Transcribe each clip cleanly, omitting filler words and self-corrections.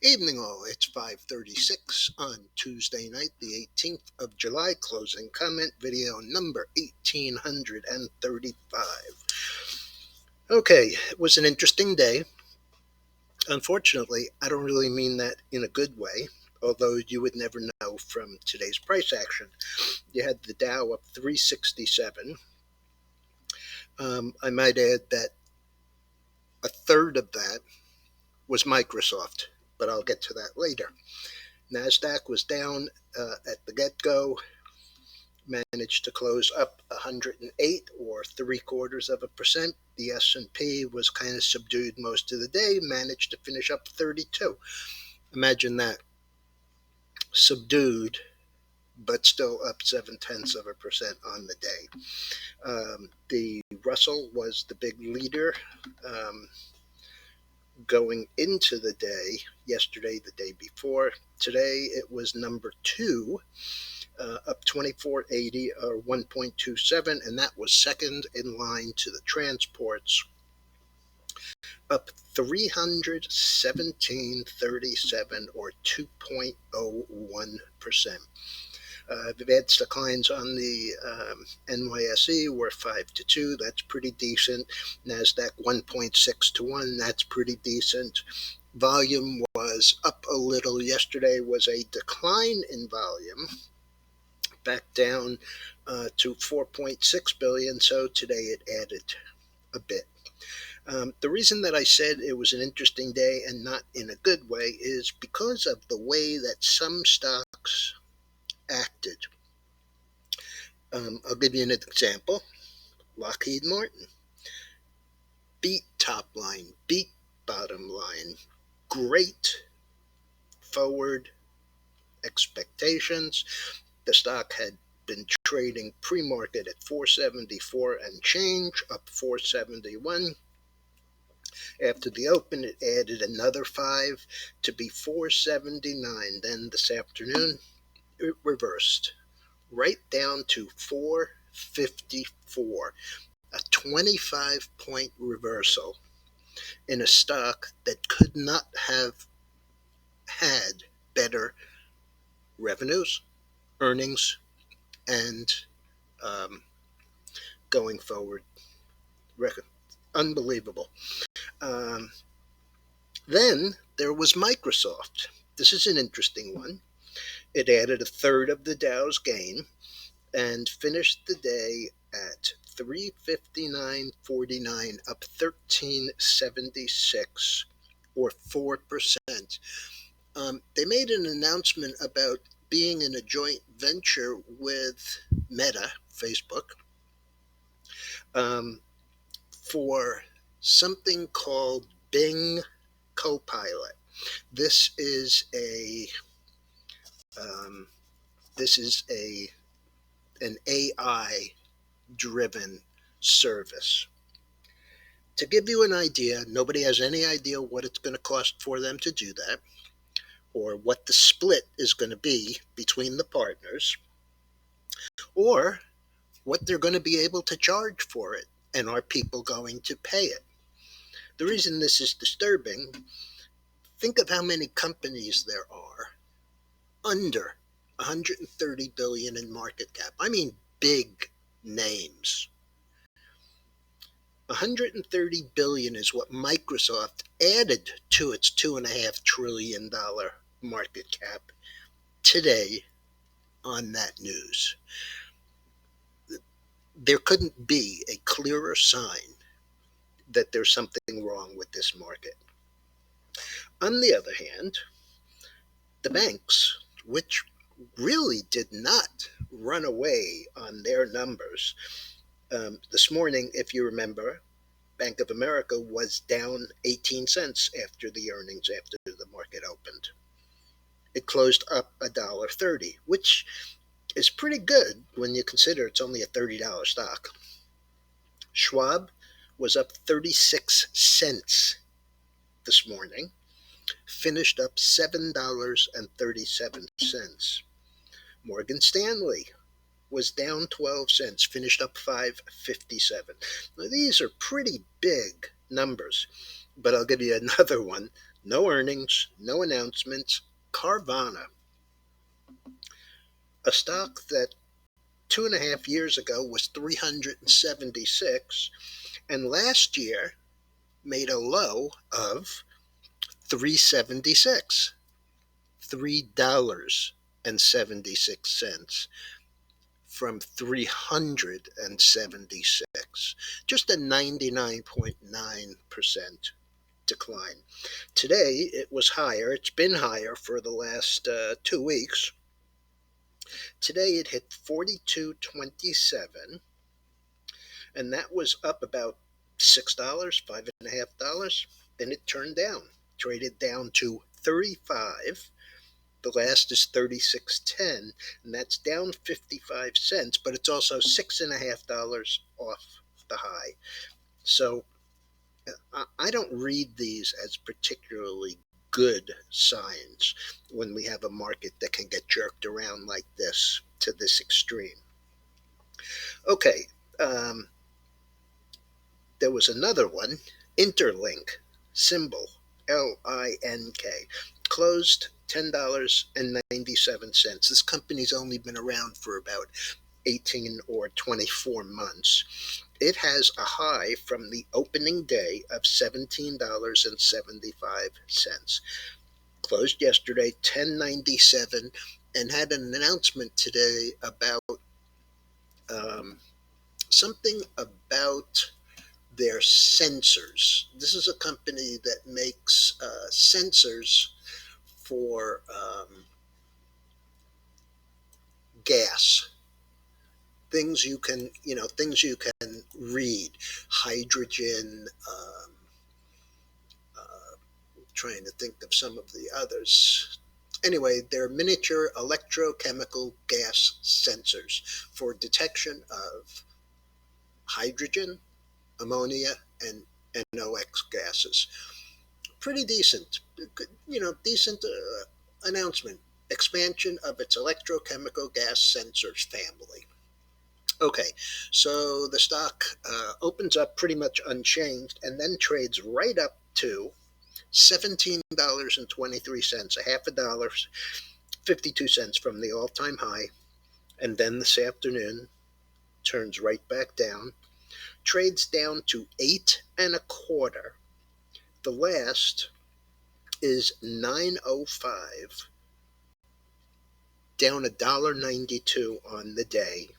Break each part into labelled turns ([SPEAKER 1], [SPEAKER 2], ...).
[SPEAKER 1] Evening all, it's 5:36 on Tuesday night, the 18th of July. Closing comment video number 1835. Okay, it was an interesting day. Unfortunately, I don't really mean that in a good way, although you would never know from today's price action. You had the Dow up 367. I might add that a third of that was Microsoft, but I'll get to that later. NASDAQ was down at the get-go, managed to close up 108 or 0.75%. The S&P was kind of subdued most of the day, managed to finish up 32. Imagine that. Subdued, but still up 0.7% on the day. The Russell was the big leader going into the day, yesterday, the day before. Today it was number 2, up 24.80 or 1.27, and that was second in line to the transports, up 317.37 or 2.01%. The advanced declines on the NYSE were 5-2. That's pretty decent. NASDAQ 1.6 to 1. That's pretty decent. Volume was up a little. Yesterday was a decline in volume, back down to 4.6 billion. So today it added a bit. The reason that I said it was an interesting day and not in a good way is because of the way that some stocks acted. I'll give you an example. Lockheed Martin beat top line, beat bottom line, great forward expectations. The stock had been trading pre-market at 474 and change, up 471. After the open, it added another 5 to be 479. Then this afternoon, it reversed right down to 454, a 25-point reversal in a stock that could not have had better revenues, earnings, and going forward. Unbelievable. Then there was Microsoft. This is an interesting one. It added a third of the Dow's gain and finished the day at 359.49, up 13.76 or 4%. They made an announcement about being in a joint venture with Meta, Facebook, for something called Bing Copilot. This is an AI-driven service. To give you an idea, nobody has any idea what it's going to cost for them to do that, or what the split is going to be between the partners, or what they're going to be able to charge for it, and are people going to pay it. The reason this is disturbing, think of how many companies there are under 130 billion in market cap. I mean big names. 130 billion is what Microsoft added to its $2.5 trillion market cap today on that news. There couldn't be a clearer sign that there's something wrong with this market. On the other hand, the banks, which really did not run away on their numbers. This morning, if you remember, Bank of America was down 18 cents after the earnings, after the market opened. It closed up $1.30, which is pretty good when you consider it's only a $30 stock. Schwab was up 36 cents this morning, finished up $7.37. Morgan Stanley was down 12 cents, finished up $5.57. Now, these are pretty big numbers, but I'll give you another one. No earnings, no announcements. Carvana, a stock that 2.5 years ago was 376, and last year made a low of 376, $3.76 from 376, just a 99.9% decline. Today it was higher. It's been higher for the last 2 weeks. Today it hit 42.27, and that was up about $6, $5.50. Then it turned down, traded down to 35. The last is 36.10, and that's down 55 cents, but it's also $6.50 off the high. So I don't read these as particularly good signs when we have a market that can get jerked around like this to this extreme. Okay, um, there was another one, Interlink, symbol LINK, closed $10.97. This company's only been around for about 18 or 24 months. It has a high from the opening day of $17.75. Closed yesterday 10.97, and had an announcement today about um, something about their sensors. This is a company that makes sensors for gas, things you can read, hydrogen. Trying to think of some of the others. Anyway, they're miniature electrochemical gas sensors for detection of hydrogen, ammonia, and NOx gases. Pretty decent, decent announcement. Expansion of its electrochemical gas sensors family. Okay, so the stock opens up pretty much unchanged and then trades right up to $17.23, a half a dollar, 52 cents from the all time high. And then this afternoon turns right back down, trades down to 8.25. The last is 9.05, down $1.92 on the day,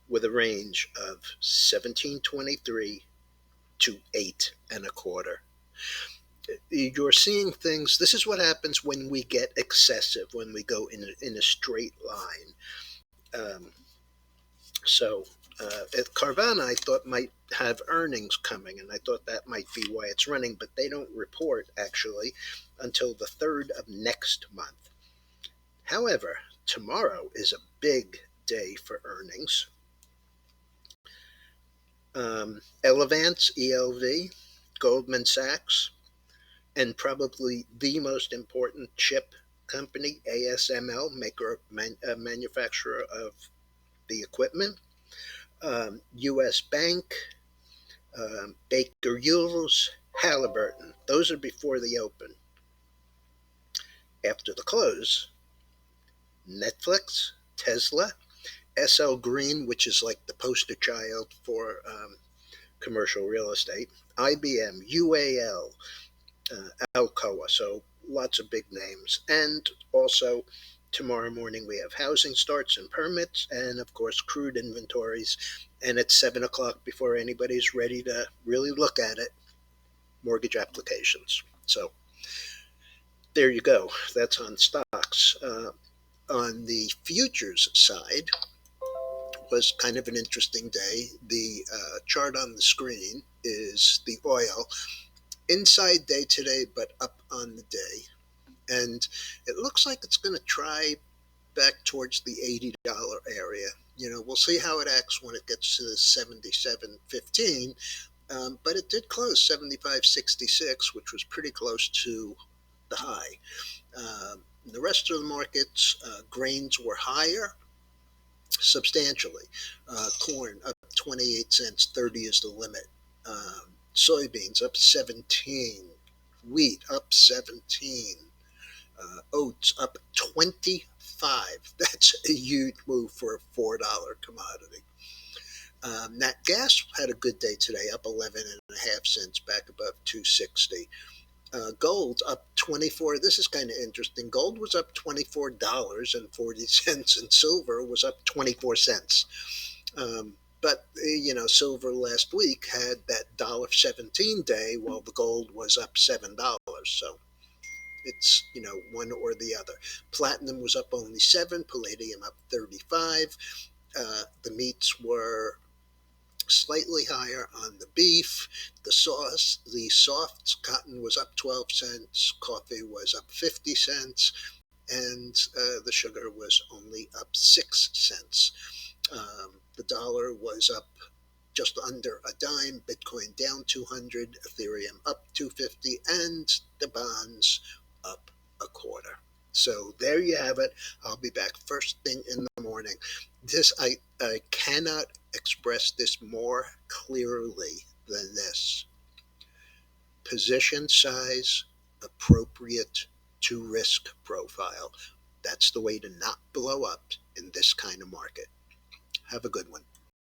[SPEAKER 1] with a range of 17.23 to 8.25. You're seeing things. This is what happens when we get excessive, when we go in a straight line. Um, so Carvana, I thought, might have earnings coming, and I thought that might be why it's running, but they don't report actually until the 3rd of next month. However, tomorrow is a big day for earnings. Elevance, ELV, Goldman Sachs, and probably the most important chip company, ASML, manufacturer of the equipment, U.S. Bank, Baker Hughes, Halliburton. Those are before the open. After the close, Netflix, Tesla, SL Green, which is like the poster child for commercial real estate, IBM, UAL, Alcoa. So lots of big names. And also, tomorrow morning we have housing starts and permits, and of course, crude inventories. And it's 7 o'clock before anybody's ready to really look at it, mortgage applications. So there you go. That's on stocks. On the futures side, was kind of an interesting day. The chart on the screen is the oil inside day today, but up on the day. And it looks like it's going to try back towards the $80 area. We'll see how it acts when it gets to 77.15. But it did close 75.66, which was pretty close to the high. The rest of the markets, grains were higher substantially. Corn up 28 cents, 30 is the limit. Soybeans up 17, Wheat up 17. Oats up 25. That's a huge move for a $4 commodity. Nat gas had a good day today, up 11.5 cents, back above 260. Gold up 24. This is kind of interesting. Gold was up $24.40, and silver was up 24 cents. But silver last week had that $1.17 day, while the gold was up $7. So it's one or the other. Platinum was up only 7. Palladium up 35. The meats were slightly higher on the beef. The soft cotton was up 12 cents. Coffee was up 50 cents. And the sugar was only up 6 cents. The dollar was up just under a dime. Bitcoin down 200. Ethereum up 250. And the bonds up a quarter. So there you have it. I'll be back first thing in the morning. I cannot express this more clearly than this. Position size appropriate to risk profile. That's the way to not blow up in this kind of market. Have a good one.